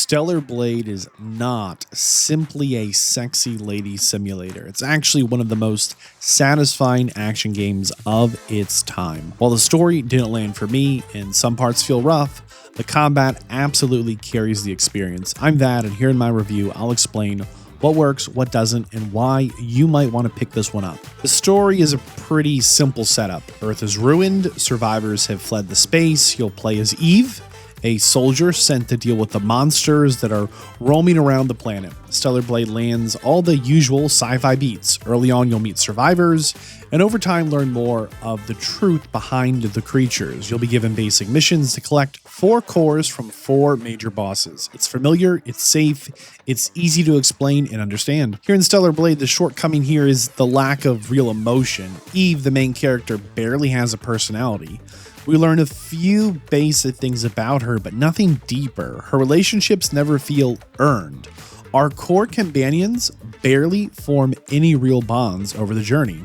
Stellar Blade is not simply a sexy lady simulator. It's actually one of the most satisfying action games of its time. While the story didn't land for me and some parts feel rough, the combat absolutely carries the experience. I'm Vadd, and here in my review, I'll explain what works, what doesn't, and why you might want to pick this one up. The story is a pretty simple setup. Earth is ruined, survivors have fled the space. You'll play as Eve, a soldier sent to deal with the monsters that are roaming around the planet. Stellar Blade lands all the usual sci-fi beats. Early on, you'll meet survivors, and over time learn more of the truth behind the creatures. You'll be given basic missions to collect 4 cores from 4 major bosses. It's familiar, it's safe, it's easy to explain and understand. Here in Stellar Blade, the shortcoming here is the lack of real emotion. Eve, the main character, barely has a personality. We learn a few basic things about her, but nothing deeper. Her relationships never feel earned. Our core companions barely form any real bonds over the journey.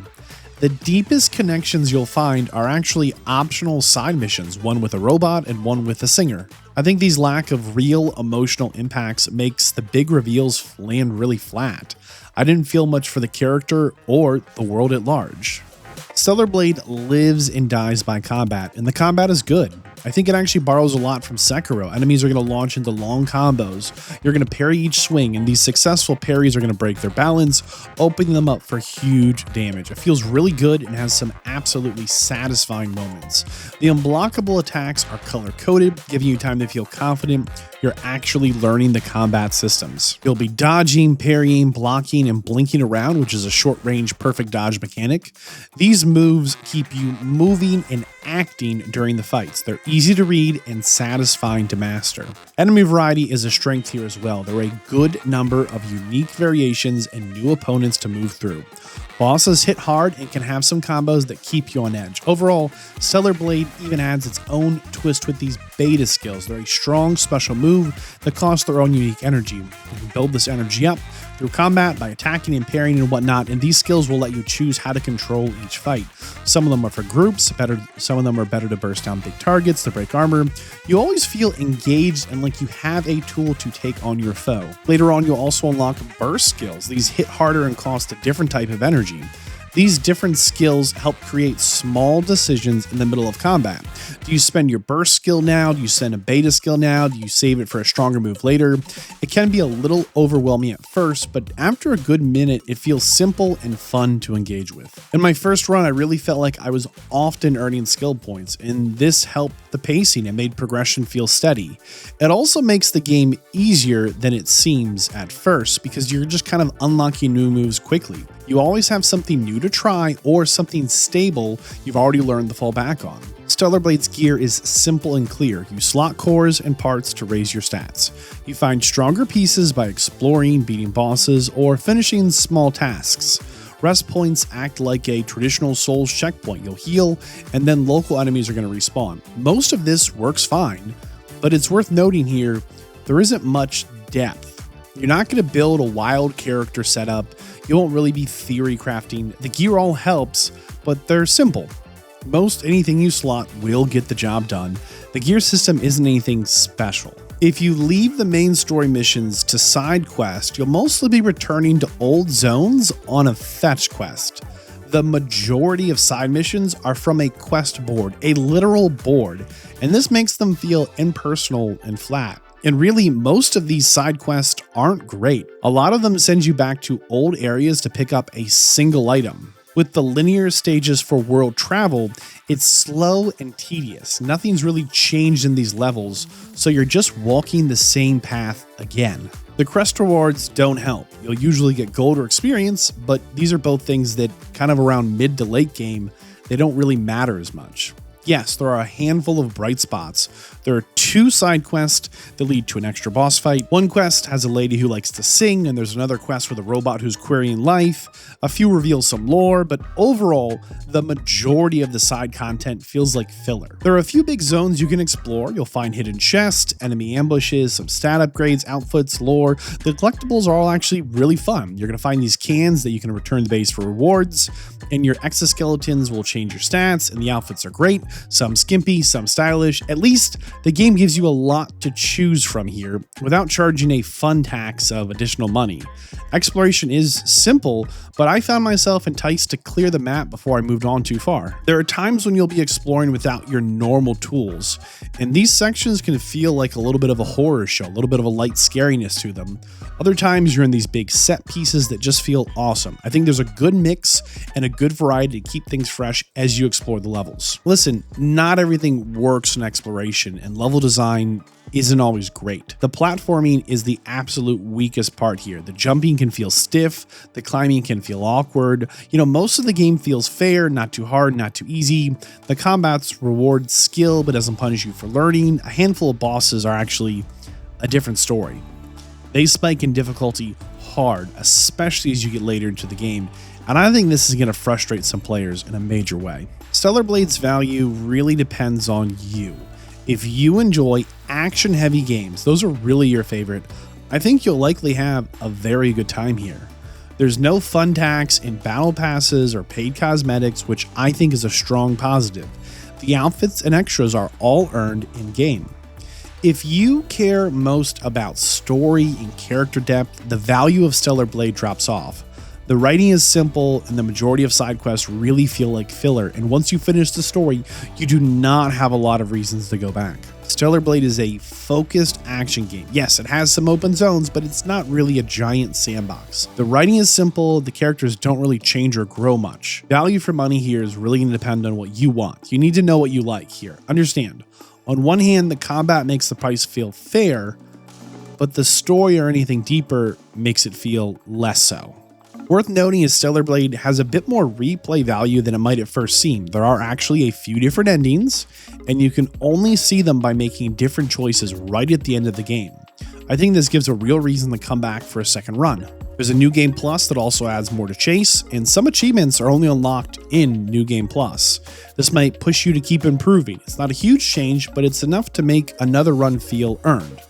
The deepest connections you'll find are actually optional side missions, one with a robot and one with a singer. I think these lack of real emotional impacts makes the big reveals land really flat. I didn't feel much for the character or the world at large. Stellar Blade lives and dies by combat, and the combat is good. I think it actually borrows a lot from Sekiro. Enemies are going to launch into long combos. You're going to parry each swing, and these successful parries are going to break their balance, opening them up for huge damage. It feels really good and has some absolutely satisfying moments. The unblockable attacks are color-coded, giving you time to feel confident you're actually learning the combat systems. You'll be dodging, parrying, blocking, and blinking around, which is a short-range perfect dodge mechanic. These moves keep you moving and acting during the fights. They're easy to read and satisfying to master. Enemy variety is a strength here as well. There are a good number of unique variations and new opponents to move through. Bosses hit hard and can have some combos that keep you on edge. Overall, Stellar Blade even adds its own twist with these beta skills. They're a strong special move that costs their own unique energy. You can build this energy up through combat by attacking and parrying and whatnot, and these skills will let you choose how to control each fight. Some of them are for groups, some of them are better to burst down big targets, to break armor. You always feel engaged and like you have a tool to take on your foe. Later on, you'll also unlock burst skills. These hit harder and cost a different type of energy. These different skills help create small decisions in the middle of combat. Do you spend your burst skill now? Do you send a beta skill now? Do you save it for a stronger move later? It can be a little overwhelming at first, but after a good minute, it feels simple and fun to engage with. In my first run, I really felt like I was often earning skill points, and this helped the pacing and made progression feel steady. It also makes the game easier than it seems at first because you're just kind of unlocking new moves quickly. You always have something new to try or something stable you've already learned to fall back on. Stellar Blade's gear is simple and clear. You slot cores and parts to raise your stats. You find stronger pieces by exploring, beating bosses, or finishing small tasks. Rest points act like a traditional Souls checkpoint. You'll heal, and then local enemies are going to respawn. Most of this works fine, but it's worth noting here, there isn't much depth. You're not going to build a wild character setup. You won't really be theory crafting. The gear all helps, but they're simple. Most anything you slot will get the job done. The gear system isn't anything special. If you leave the main story missions to side quest, you'll mostly be returning to old zones on a fetch quest. The majority of side missions are from a quest board, a literal board, and this makes them feel impersonal and flat. And really, most of these side quests aren't great. A lot of them send you back to old areas to pick up a single item. With the linear stages for world travel, it's slow and tedious. Nothing's really changed in these levels, so you're just walking the same path again. The quest rewards don't help. You'll usually get gold or experience, but these are both things that kind of around mid to late game, they don't really matter as much. Yes, there are a handful of bright spots. There are 2 side quests that lead to an extra boss fight. One quest has a lady who likes to sing, and there's another quest with a robot who's querying life. A few reveal some lore, but overall, the majority of the side content feels like filler. There are a few big zones you can explore. You'll find hidden chests, enemy ambushes, some stat upgrades, outfits, lore. The collectibles are all actually really fun. You're going to find these cans that you can return to the base for rewards, and your exoskeletons will change your stats, and the outfits are great. some skimpy, some stylish. At least the game gives you a lot to choose from here without charging a fun tax of additional money. Exploration is simple, but I found myself enticed to clear the map before I moved on too far. There are times when you'll be exploring without your normal tools, and these sections can feel like a little bit of a horror show, a little bit of a light scariness to them. Other times you're in these big set pieces that just feel awesome. I think there's a good mix and a good variety to keep things fresh as you explore the levels. Listen, not everything works in exploration, and level design isn't always great. The platforming is the absolute weakest part here. The jumping can feel stiff, the climbing can feel awkward. Most of the game feels fair, not too hard, not too easy. The combats reward skill but doesn't punish you for learning. A handful of bosses are actually a different story. They spike in difficulty hard, especially as you get later into the game, and I think this is going to frustrate some players in a major way. Stellar Blade's value really depends on you. If you enjoy action-heavy games, those are really your favorite, I think you'll likely have a very good time here. There's no fun tax in battle passes or paid cosmetics, which I think is a strong positive. The outfits and extras are all earned in-game. If you care most about story and character depth, the value of Stellar Blade drops off. The writing is simple, and the majority of side quests really feel like filler, and once you finish the story, you do not have a lot of reasons to go back. Stellar Blade is a focused action game. Yes, it has some open zones, but it's not really a giant sandbox. The writing is simple, the characters don't really change or grow much. Value for money here is really going to depend on what you want. You need to know what you like here. Understand, on one hand, the combat makes the price feel fair, but the story or anything deeper makes it feel less so. Worth noting is Stellar Blade has a bit more replay value than it might at first seem. There are actually a few different endings, and you can only see them by making different choices right at the end of the game. I think this gives a real reason to come back for a second run. There's a New Game Plus that also adds more to chase, and some achievements are only unlocked in New Game Plus. This might push you to keep improving. It's not a huge change, but it's enough to make another run feel earned.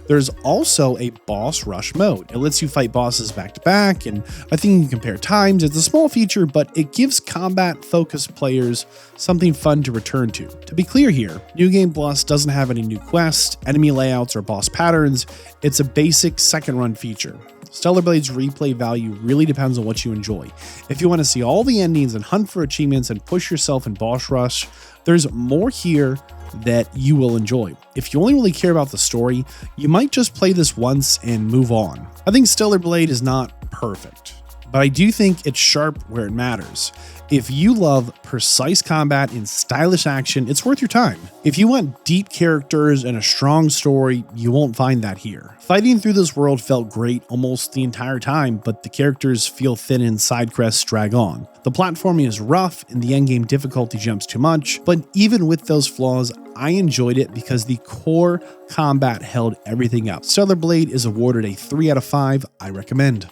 There's also a boss rush mode. It lets you fight bosses back to back, and I think you can compare times. It's a small feature, but it gives combat-focused players something fun to return to. To be clear here, New Game Plus doesn't have any new quests, enemy layouts, or boss patterns. It's a basic second-run feature. Stellar Blade's replay value really depends on what you enjoy. If you want to see all the endings and hunt for achievements and push yourself in boss rush, there's more here that you will enjoy. If you only really care about the story, you might just play this once and move on. I think Stellar Blade is not perfect, but I do think it's sharp where it matters. If you love precise combat and stylish action, it's worth your time. If you want deep characters and a strong story, you won't find that here. Fighting through this world felt great almost the entire time, but the characters feel thin and side quests drag on. The platforming is rough and the endgame difficulty jumps too much, but even with those flaws, I enjoyed it because the core combat held everything up. Stellar Blade is awarded a 3 out of 5. I recommend.